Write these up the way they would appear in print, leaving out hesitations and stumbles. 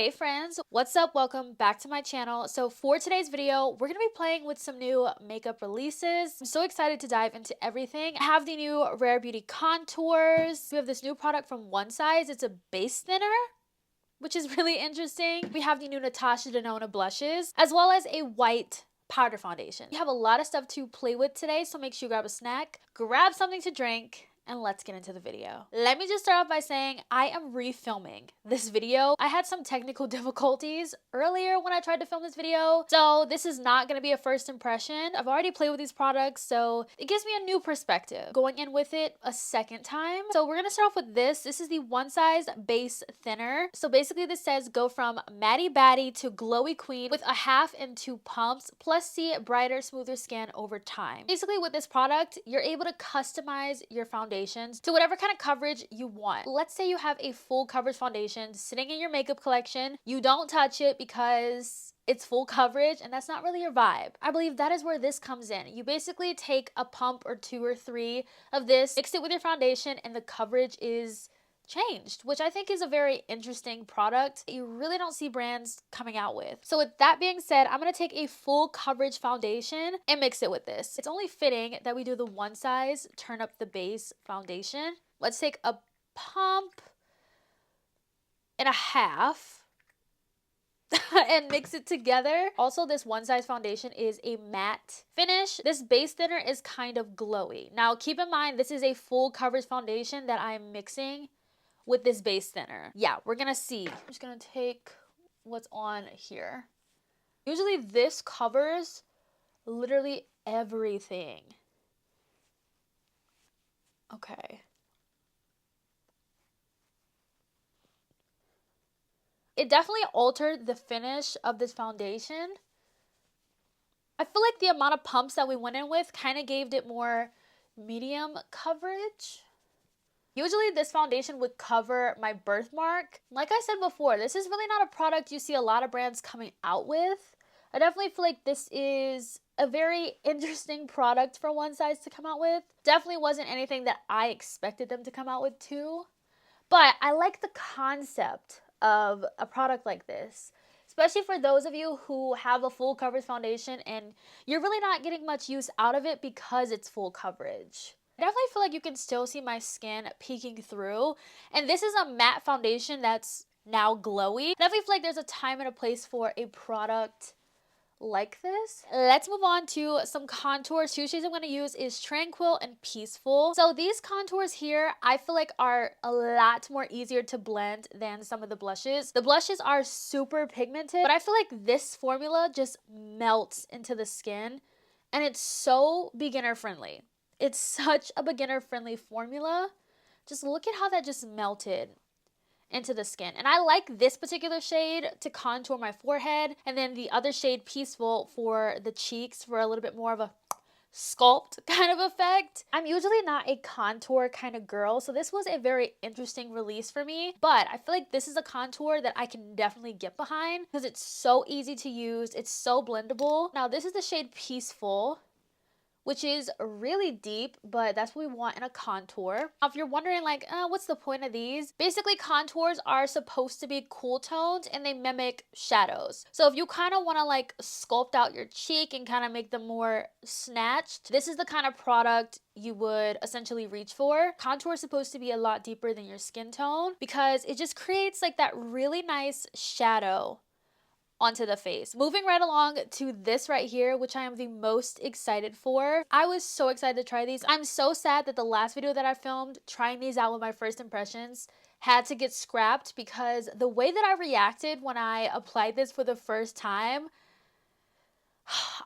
Hey friends, what's up? Welcome back to my channel. So for today's video, we're going to be playing with some new makeup releases. I'm so excited to dive into everything. I have the new Rare Beauty contours. We have this new product from One Size. It's a base thinner, which is really interesting. We have the new Natasha Denona blushes, as well as a white powder foundation. We have a lot of stuff to play with today, so make sure you grab a snack, grab something to drink, and let's get into the video. Let me just start off by saying I am refilming this video. I had some technical difficulties earlier when I tried to film this video, so this is not going to be a first impression. I've already played with these products, so it gives me a new perspective going in with it a second time. So we're going to start off with this. This is the One Size base thinner. So basically this says go from matty baddie to glowy queen with a half and 2 pumps, plus see brighter, smoother skin over time. Basically with this product, you're able to customize your foundation to whatever kind of coverage you want. Let's say you have a full coverage foundation sitting in your makeup collection. You don't touch it because it's full coverage and that's not really your vibe. I believe that is where this comes in. You basically take a pump or 2 or 3 of this, mix it with your foundation, and the coverage is changed, which I think is a very interesting product that you really don't see brands coming out with. So with that being said, I'm going to take a full coverage foundation and mix it with this. It's only fitting that we do the One Size turn up the base foundation. Let's take a pump and a half and mix it together. Also, this One Size foundation is a matte finish. This base thinner is kind of glowy. Now keep in mind, this is a full coverage foundation that I'm mixing with this base thinner. Yeah, we're gonna see. I'm just gonna take what's on here. Usually this covers literally everything. Okay. It definitely altered the finish of this foundation. I feel like the amount of pumps that we went in with kind of gave it more medium coverage. Usually this foundation would cover my birthmark. Like I said before, this is really not a product you see a lot of brands coming out with. I definitely feel like this is a very interesting product for One Size to come out with. Definitely wasn't anything that I expected them to come out with too. But I like the concept of a product like this, especially for those of you who have a full coverage foundation and you're really not getting much use out of it because it's full coverage. I definitely feel like you can still see my skin peeking through, and this is a matte foundation that's now glowy. I definitely feel like there's a time and a place for a product like this. Let's move on to some contours. 2 shades I'm going to use is Tranquil and Peaceful. So these contours here, I feel like are a lot more easier to blend than some of the blushes. The blushes are super pigmented, but I feel like this formula just melts into the skin, and it's so beginner friendly. It's such a beginner friendly formula. Just look at how that just melted into the skin. And I like this particular shade to contour my forehead, and then the other shade Peaceful for the cheeks for a little bit more of a sculpt kind of effect. I'm usually not a contour kind of girl, so this was a very interesting release for me, but I feel like this is a contour that I can definitely get behind because it's so easy to use. It's so blendable. Now this is the shade Peaceful, which is really deep, but that's what we want in a contour. Now, if you're wondering like, what's the point of these? Basically, contours are supposed to be cool toned and they mimic shadows. So if you kind of want to like sculpt out your cheek and kind of make them more snatched, this is the kind of product you would essentially reach for. Contour is supposed to be a lot deeper than your skin tone because it just creates like that really nice shadow onto the face. Moving right along to this right here, which I am the most excited for. I was so excited to try these. I'm so sad that the last video that I filmed trying these out with my first impressions had to get scrapped because the way that I reacted when I applied this for the first time,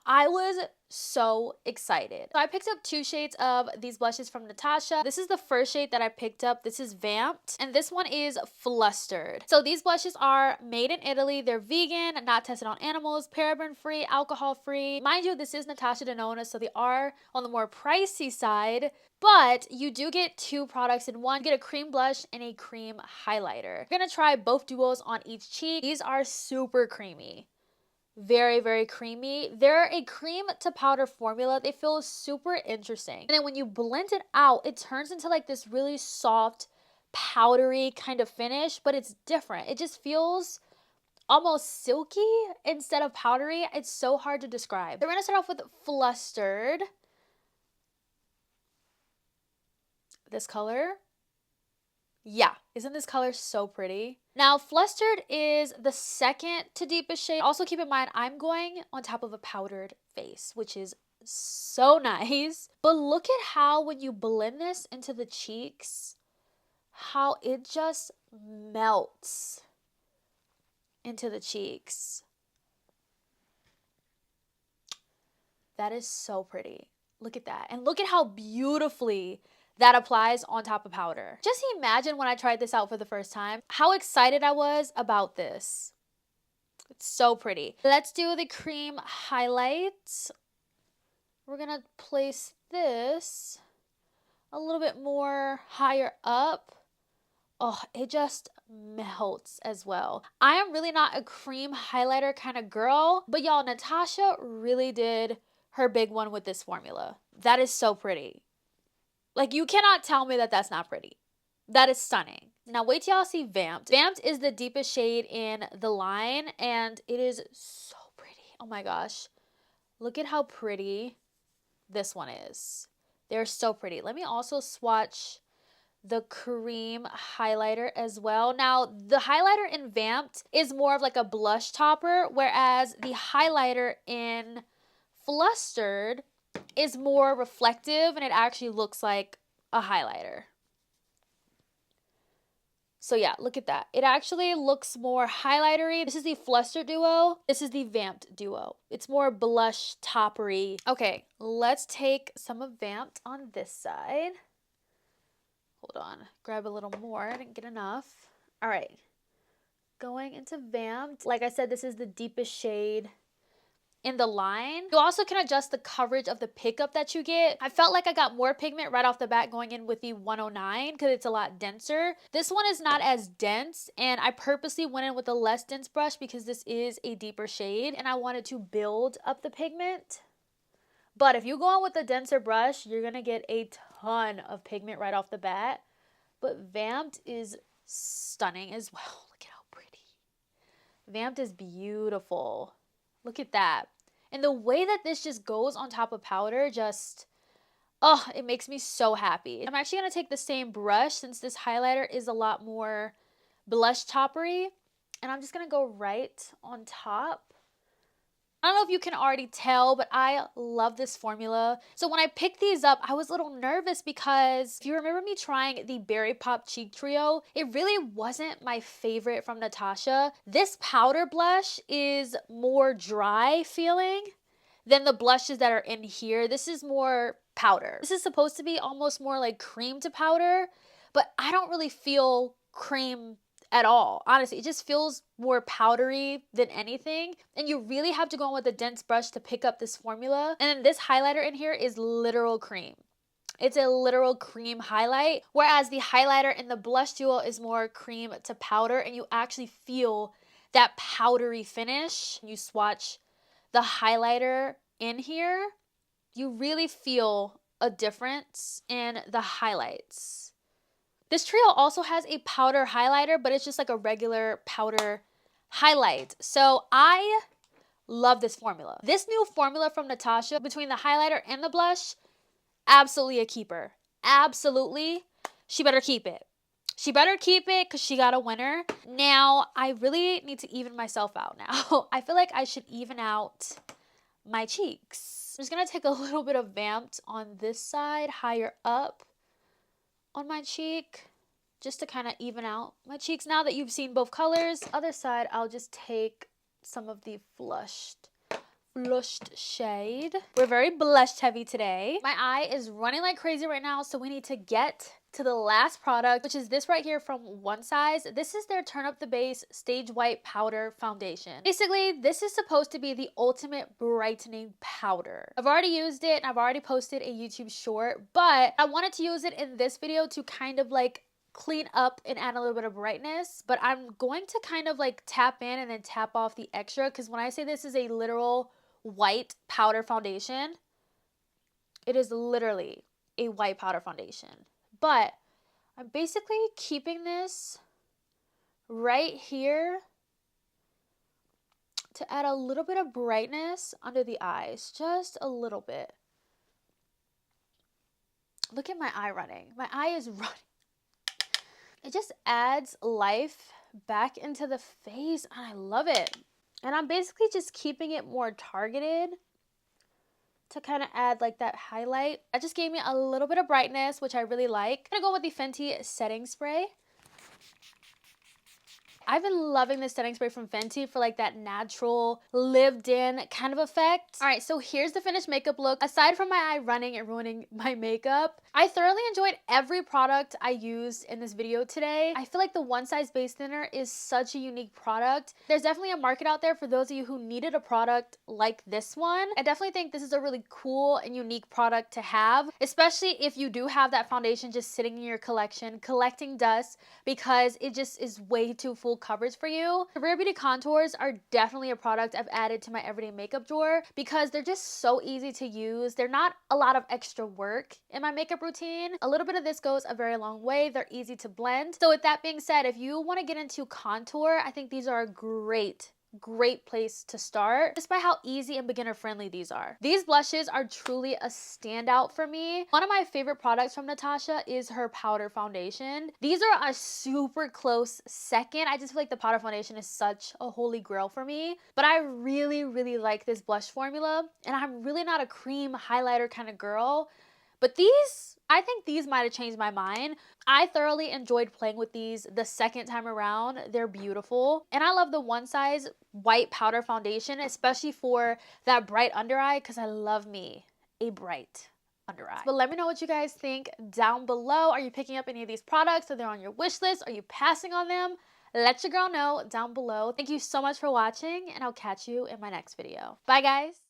I was so excited. So I picked up 2 shades of these blushes from Natasha. This is the first shade that I picked up. This is Vamped, and this one is Flustered. So these blushes are made in Italy. They're vegan, not tested on animals, paraben-free, alcohol-free. Mind you, this is Natasha Denona, so they are on the more pricey side, but you do get 2 products in one. You get a cream blush and a cream highlighter. We're gonna try both duos on each cheek. These are super creamy. Very, very creamy. They're a cream to powder formula. They feel super interesting. And then when you blend it out, it turns into like this really soft, powdery kind of finish, but it's different. It just feels almost silky instead of powdery. It's so hard to describe. So we're gonna start off with Flustered. This color. Yeah, isn't this color so pretty? Now, Flustered is the second to deepest shade. Also keep in mind, I'm going on top of a powdered face, which is so nice. But look at how when you blend this into the cheeks, how it just melts into the cheeks. That is so pretty. Look at that. And look at how beautifully that applies on top of powder. Just imagine when I tried this out for the first time, how excited I was about this. It's so pretty. Let's do the cream highlights. We're gonna place this a little bit more higher up. Oh, it just melts as well. I am really not a cream highlighter kind of girl, but y'all, Natasha really did her big one with this formula. That is so pretty. Like, you cannot tell me that that's not pretty. That is stunning. Now, wait till y'all see Vamped. Vamped is the deepest shade in the line, and it is so pretty. Oh my gosh. Look at how pretty this one is. They're so pretty. Let me also swatch the cream highlighter as well. Now, the highlighter in Vamped is more of like a blush topper, whereas the highlighter in Flustered is more reflective and it actually looks like a highlighter. So yeah, look at that. It actually looks more highlightery. This is the Flustered duo. This is the Vamped duo. It's more blush toppery. Okay, let's take some of Vamped on this side. Hold on, grab a little more. I didn't get enough. All right, going into Vamped. Like I said, this is the deepest shade in the line. You also can adjust the coverage of the pickup that you get. I felt like I got more pigment right off the bat going in with the 109 because it's a lot denser. This one is not as dense, and I purposely went in with a less dense brush because this is a deeper shade and I wanted to build up the pigment. But if you go on with a denser brush, you're gonna get a ton of pigment right off the bat. But Vamped is stunning as well. Look at how pretty. Vamped is beautiful. Look at that. And the way that this just goes on top of powder just, oh, it makes me so happy. I'm actually going to take the same brush since this highlighter is a lot more blush toppery. And I'm just going to go right on top. I don't know if you can already tell, but I love this formula. So when I picked these up, I was a little nervous because if you remember me trying the Berry Pop Cheek Trio, it really wasn't my favorite from Natasha. This powder blush is more dry feeling than the blushes that are in here. This is more powder. This is supposed to be almost more like cream to powder, but I don't really feel cream at all. Honestly, it just feels more powdery than anything. And you really have to go in with a dense brush to pick up this formula. And then this highlighter in here is literal cream. It's a literal cream highlight, whereas the highlighter in the blush duo is more cream to powder, and you actually feel that powdery finish. You swatch the highlighter in here, you really feel a difference in the highlights. This trio also has a powder highlighter, but it's just like a regular powder highlight. So I love this formula. This new formula from Natasha between the highlighter and the blush, absolutely a keeper. Absolutely. She better keep it. She better keep it because she got a winner. Now, I really need to even myself out now. I feel like I should even out my cheeks. I'm just going to take a little bit of Vamped on this side, higher up on my cheek, just to kind of even out my cheeks. Now that you've seen both colors, other side, I'll just take some of the flushed shade. We're very blush heavy today. My eye is running like crazy right now, so we need to get to the last product, which is this right here from One Size. This is their Turn Up the Base Stage White Powder Foundation. Basically, this is supposed to be the ultimate brightening powder. I've already used it and I've already posted a YouTube short, but I wanted to use it in this video to kind of like clean up and add a little bit of brightness. But I'm going to kind of like tap in and then tap off the extra, because when I say this is a literal white powder foundation, it is literally a white powder foundation. But I'm basically keeping this right here to add a little bit of brightness under the eyes, just a little bit. Look at my eye running. My eye is running. It just adds life back into the face, and I love it. And I'm basically just keeping it more targeted to kind of add like that highlight. That just gave me a little bit of brightness, which I really like. I'm gonna go with the Fenty setting spray. I've been loving this setting spray from Fenty for like that natural, lived in kind of effect. All right, so here's the finished makeup look. Aside from my eye running and ruining my makeup, I thoroughly enjoyed every product I used in this video today. I feel like the One Size Base Thinner is such a unique product. There's definitely a market out there for those of you who needed a product like this one. I definitely think this is a really cool and unique product to have, especially if you do have that foundation just sitting in your collection, collecting dust, because it just is way too full coverage for you. The Rare Beauty contours are definitely a product I've added to my everyday makeup drawer because they're just so easy to use. They're not a lot of extra work in my makeup routine. A little bit of this goes a very long way. They're easy to blend. So with that being said, if you want to get into contour, I think these are a great place to start just by how easy and beginner friendly these are. These blushes are truly a standout for me. One of my favorite products from Natasha is her powder foundation. These are a super close second. I just feel like the powder foundation is such a holy grail for me, but I really like this blush formula, and I'm really not a cream highlighter kind of girl, but these, I think these might have changed my mind. I thoroughly enjoyed playing with these the second time around. They're beautiful. And I love the One Size white powder foundation, especially for that bright under eye, because I love me a bright under eye. But let me know what you guys think down below. Are you picking up any of these products? Are they on your wish list? Are you passing on them? Let your girl know down below. Thank you so much for watching, and I'll catch you in my next video. Bye, guys.